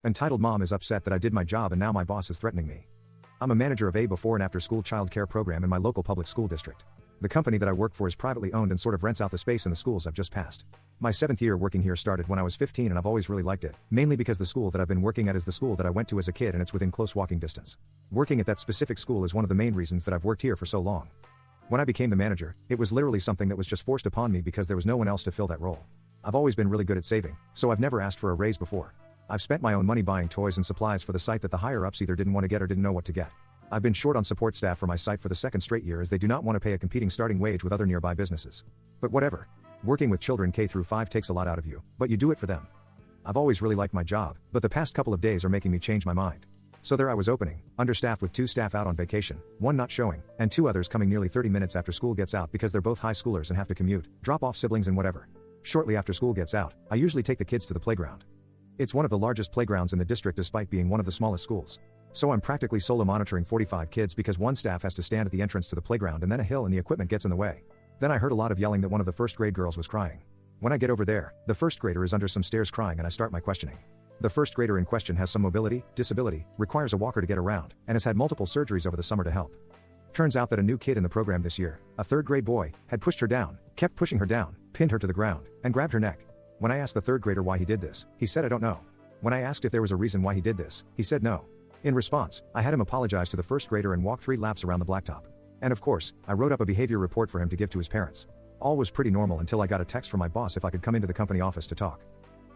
Entitled mom is upset that I did my job and now my boss is threatening me. I'm a manager of a before and after school child care program in my local public school district. The company that I work for is privately owned and sort of rents out the space in the schools I've just passed. My 7th year working here started when I was 15 and I've always really liked it, mainly because the school that I've been working at is the school that I went to as a kid and it's within close walking distance. Working at that specific school is one of the main reasons that I've worked here for so long. When I became the manager, it was literally something that was just forced upon me because there was no one else to fill that role. I've always been really good at saving, so I've never asked for a raise before. I've spent my own money buying toys and supplies for the site that the higher-ups either didn't want to get or didn't know what to get. I've been short on support staff for my site for the second straight year as they do not want to pay a competing starting wage with other nearby businesses. But whatever. Working with children K through 5 takes a lot out of you, but you do it for them. I've always really liked my job, but the past couple of days are making me change my mind. So there I was opening, understaffed with 2 staff out on vacation, 1 not showing, and 2 others coming nearly 30 minutes after school gets out because they're both high schoolers and have to commute, drop off siblings and whatever. Shortly after school gets out, I usually take the kids to the playground. It's one of the largest playgrounds in the district despite being one of the smallest schools. So I'm practically solo monitoring 45 kids because 1 staff has to stand at the entrance to the playground and then a hill and the equipment gets in the way. Then I heard a lot of yelling that one of the first grade girls was crying. When I get over there, the first grader is under some stairs crying and I start my questioning. The first grader in question has some mobility, disability, requires a walker to get around, and has had multiple surgeries over the summer to help. Turns out that a new kid in the program this year, a 3rd grade boy, had pushed her down, kept pushing her down, pinned her to the ground, and grabbed her neck. When I asked the 3rd grader why he did this, he said I don't know. When I asked if there was a reason why he did this, he said no. In response, I had him apologize to the 1st grader and walk 3 laps around the blacktop. And of course, I wrote up a behavior report for him to give to his parents. All was pretty normal until I got a text from my boss if I could come into the company office to talk.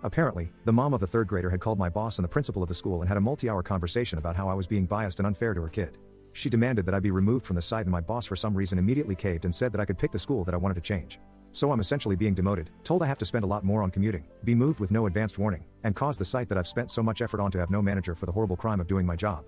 Apparently, the mom of the 3rd grader had called my boss and the principal of the school and had a multi-hour conversation about how I was being biased and unfair to her kid. She demanded that I be removed from the site and my boss for some reason immediately caved and said that I could pick the school that I wanted to change. So I'm essentially being demoted, told I have to spend a lot more on commuting, be moved with no advanced warning, and cause the site that I've spent so much effort on to have no manager for the horrible crime of doing my job.